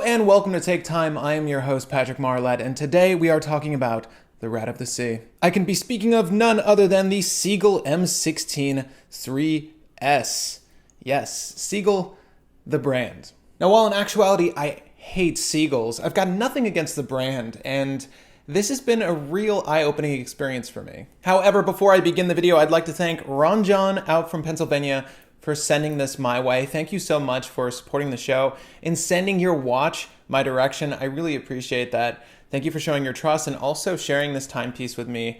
and welcome to Take Time. I am your host, Patrick Marlett, and today we are talking about the Rat of the Sea. I can be speaking of none other than the Sea-Gull M163S. Yes, Sea-Gull, the brand. Now, while in actuality I hate seagulls, I've got nothing against the brand, and this has been a real eye-opening experience for me. However, before I begin the video, I'd like to thank Ron John out from Pennsylvania for sending this my way. Thank you so much for supporting the show and sending your watch my direction. I really appreciate that. Thank you for showing your trust and also sharing this timepiece with me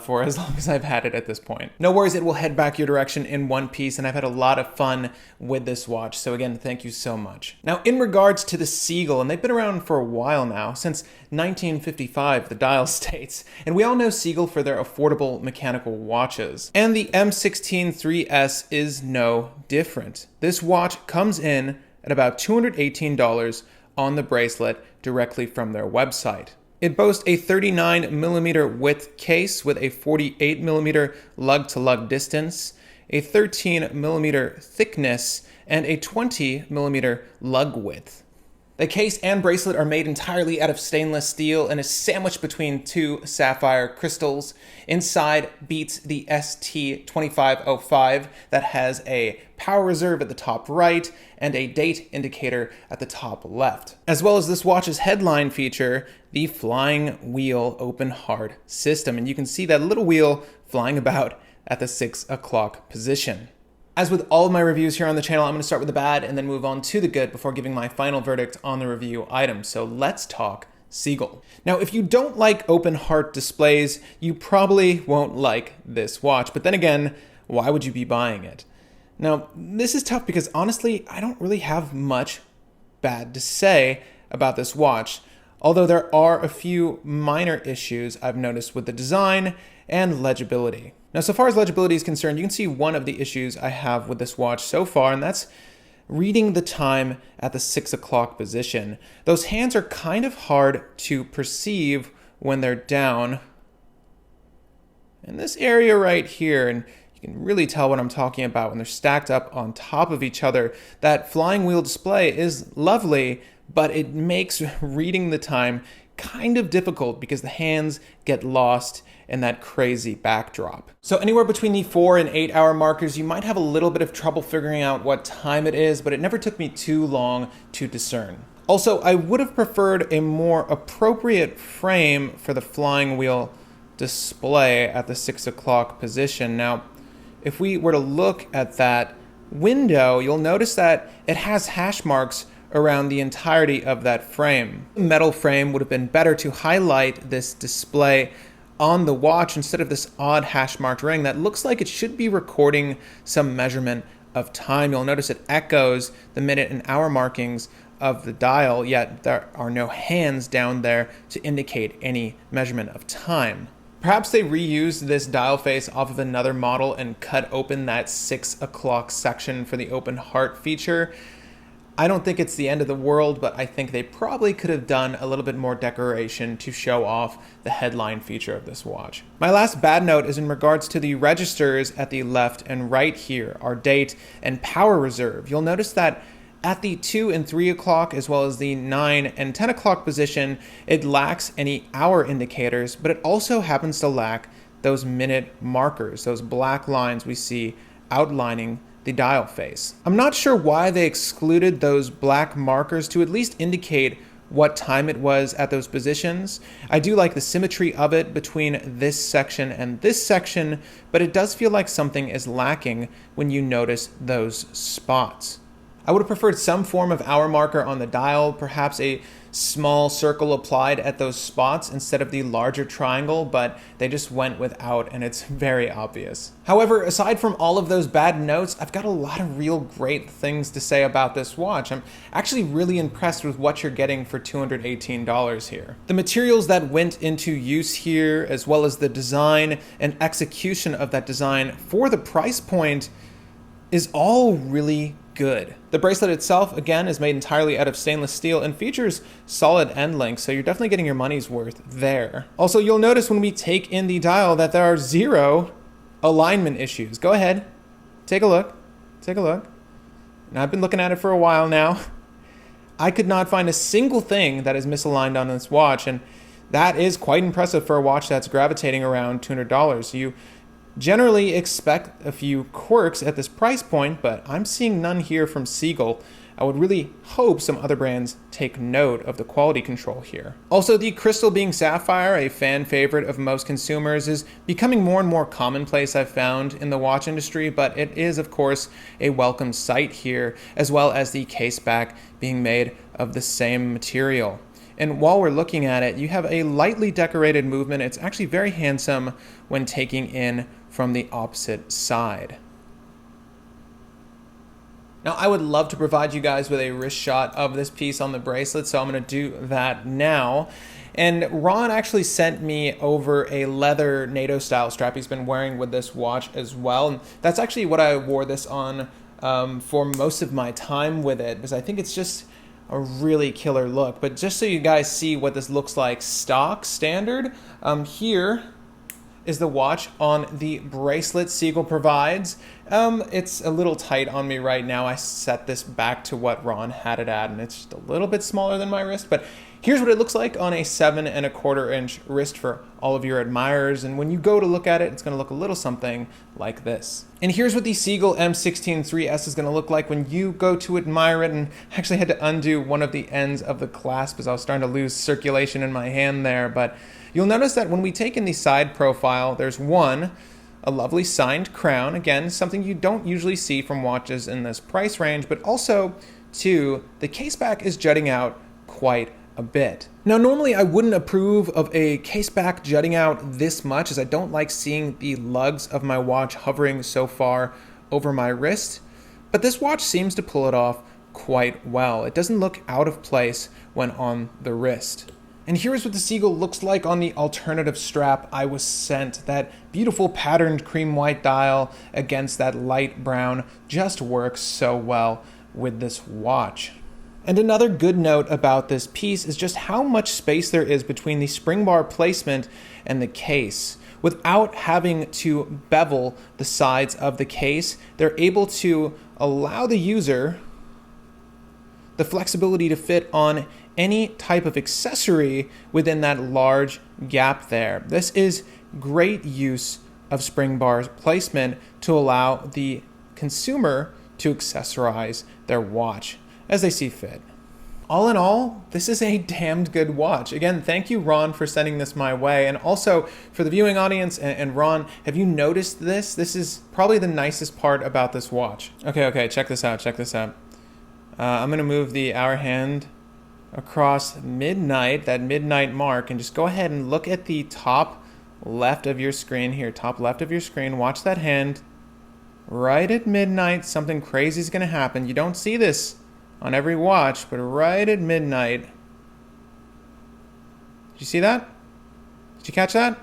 for as long as I've had it at this point. No worries, it will head back your direction in one piece, and I've had a lot of fun with this watch. So again, thank you so much. Now, in regards to the Sea-Gull, and they've been around for a while now, since 1955, the dial states, and we all know Sea-Gull for their affordable mechanical watches. And the M163S is no different. This watch comes in at about $218 on the bracelet directly from their website. It boasts a 39mm width case with a 48mm lug-to-lug distance, a 13mm thickness, and a 20mm lug width. The case and bracelet are made entirely out of stainless steel and is sandwiched between two sapphire crystals. Inside beats the ST2505 that has a power reserve at the top right and a date indicator at the top left. As well as this watch's headline feature, the flying wheel open heart system. And you can see that little wheel flying about at the 6 o'clock position. As with all of my reviews here on the channel, I'm going to start with the bad and then move on to the good before giving my final verdict on the review item. So let's talk Sea-Gull. Now, if you don't like open heart displays, you probably won't like this watch. But then again, why would you be buying it? Now, this is tough because honestly, I don't really have much bad to say about this watch. Although there are a few minor issues I've noticed with the design and legibility. Now, so far as legibility is concerned, you can see one of the issues I have with this watch so far, and that's reading the time at the 6 o'clock position. Those hands are kind of hard to perceive when they're down in this area right here, and you can really tell what I'm talking about when they're stacked up on top of each other. That flying wheel display is lovely, but it makes reading the time kind of difficult because the hands get lost in that crazy backdrop. So anywhere between the 4 and 8 hour markers, you might have a little bit of trouble figuring out what time it is, but it never took me too long to discern. Also, I would have preferred a more appropriate frame for the flying wheel display at the 6 o'clock position. Now, if we were to look at that window, you'll notice that it has hash marks around the entirety of that frame. The metal frame would have been better to highlight this display on the watch instead of this odd hash marked ring that looks like it should be recording some measurement of time. You'll notice it echoes the minute and hour markings of the dial, yet there are no hands down there to indicate any measurement of time. Perhaps they reused this dial face off of another model and cut open that 6 o'clock section for the open heart feature. I don't think it's the end of the world, but I think they probably could have done a little bit more decoration to show off the headline feature of this watch. My last bad note is in regards to the registers at the left and right here, our date and power reserve. You'll notice that at the 2 and 3 o'clock, as well as the 9 and 10 o'clock position, it lacks any hour indicators, but it also happens to lack those minute markers, those black lines we see outlining the dial face. I'm not sure why they excluded those black markers to at least indicate what time it was at those positions. I do like the symmetry of it between this section and this section, but it does feel like something is lacking when you notice those spots. I would have preferred some form of hour marker on the dial, perhaps a small circle applied at those spots instead of the larger triangle, but they just went without, and it's very obvious. However, aside from all of those bad notes, I've got a lot of real great things to say about this watch. I'm actually really impressed with what you're getting for $218 here. The materials that went into use here, as well as the design and execution of that design for the price point, is all really good. The bracelet itself, again, is made entirely out of stainless steel and features solid end links, so you're definitely getting your money's worth there. Also, you'll notice when we take in the dial that there are 0 alignment issues. Go ahead, take a look. Now, I've been looking at it for a while now. I could not find a single thing that is misaligned on this watch, and that is quite impressive for a watch that's gravitating around $200. You generally expect a few quirks at this price point, but I'm seeing none here from Sea-Gull. I would really hope some other brands take note of the quality control here. Also, the crystal being sapphire, a fan favorite of most consumers, is becoming more and more commonplace, I've found, in the watch industry, but it is, of course, a welcome sight here, as well as the case back being made of the same material. And while we're looking at it, you have a lightly decorated movement. It's actually very handsome when taking in from the opposite side. Now, I would love to provide you guys with a wrist shot of this piece on the bracelet, so I'm going to do that now. And Ron actually sent me over a leather NATO-style strap he's been wearing with this watch as well. And that's actually what I wore this on for most of my time with it, because I think it's just a really killer look. But just so you guys see what this looks like stock, standard, here is the watch on the bracelet Sea-Gull provides. It's a little tight on me right now. I set this back to what Ron had it at, and it's just a little bit smaller than my wrist, but here's what it looks like on a 7¼ inch wrist for all of your admirers. And when you go to look at it, it's gonna look a little something like this. And here's what the Sea-Gull M163S is gonna look like when you go to admire it. And I actually had to undo one of the ends of the clasp as I was starting to lose circulation in my hand there. But you'll notice that when we take in the side profile, there's one, a lovely signed crown. Again, something you don't usually see from watches in this price range, but also two, the case back is jutting out quite a bit. Now, normally I wouldn't approve of a case back jutting out this much, as I don't like seeing the lugs of my watch hovering so far over my wrist, but this watch seems to pull it off quite well. It doesn't look out of place when on the wrist. And here's what the Sea-Gull looks like on the alternative strap I was sent. That beautiful patterned cream white dial against that light brown just works so well with this watch. And another good note about this piece is just how much space there is between the spring bar placement and the case. Without having to bevel the sides of the case, they're able to allow the user the flexibility to fit on any type of accessory within that large gap there. This is great use of spring bar placement to allow the consumer to accessorize their watch as they see fit. All in all, this is a damned good watch. Again, thank you, Ron, for sending this my way. And also for the viewing audience, and Ron, have you noticed this? This is probably the nicest part about this watch. Okay, check this out. I'm gonna move the hour hand across midnight, that midnight mark, and just go ahead and look at the top left of your screen here. Top left of your screen, watch that hand. Right at midnight, something crazy is gonna happen. You don't see this on every watch, but right at midnight. Did you see that? Did you catch that?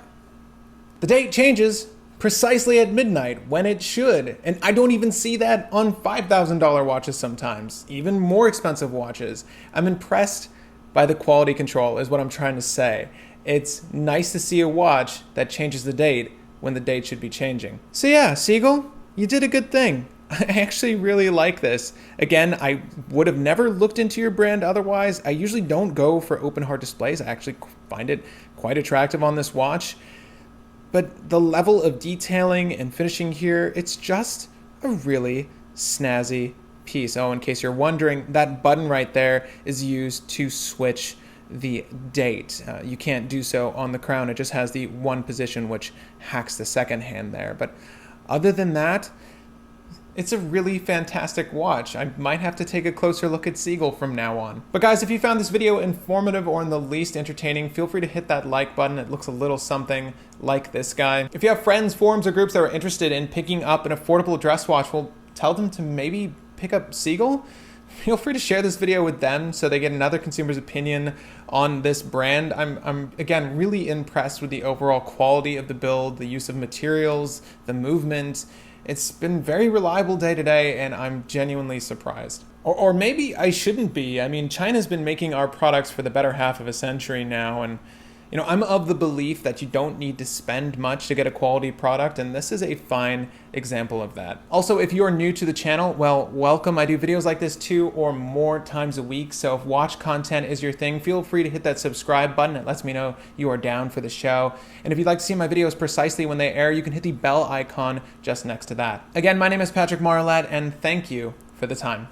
The date changes precisely at midnight, when it should. And I don't even see that on $5,000 watches sometimes, even more expensive watches. I'm impressed by the quality control is what I'm trying to say. It's nice to see a watch that changes the date when the date should be changing. So yeah, Sea-Gull, you did a good thing. I actually really like this. Again, I would have never looked into your brand otherwise. I usually don't go for open heart displays. I actually find it quite attractive on this watch. But the level of detailing and finishing here, it's just a really snazzy piece. Oh, in case you're wondering, that button right there is used to switch the date. You can't do so on the crown. It just has the one position, which hacks the second hand there. But other than that, it's a really fantastic watch. I might have to take a closer look at Sea-Gull from now on. But guys, if you found this video informative or in the least entertaining, feel free to hit that like button. It looks a little something like this guy. If you have friends, forums, or groups that are interested in picking up an affordable dress watch, well, tell them to maybe pick up Sea-Gull. Feel free to share this video with them so they get another consumer's opinion on this brand. I'm again really impressed with the overall quality of the build, the use of materials, the movement. It's been very reliable day to day, and I'm genuinely surprised. Or maybe I shouldn't be. I mean, China's been making our products for the better half of a century now, and You know, I'm of the belief that you don't need to spend much to get a quality product, and this is a fine example of that. Also, if you are new to the channel, well, welcome. I do videos like this 2 or more times a week, so if watch content is your thing, feel free to hit that subscribe button. It lets me know you are down for the show. And if you'd like to see my videos precisely when they air, you can hit the bell icon just next to that. Again, my name is Patrick Marlatt, and thank you for the time.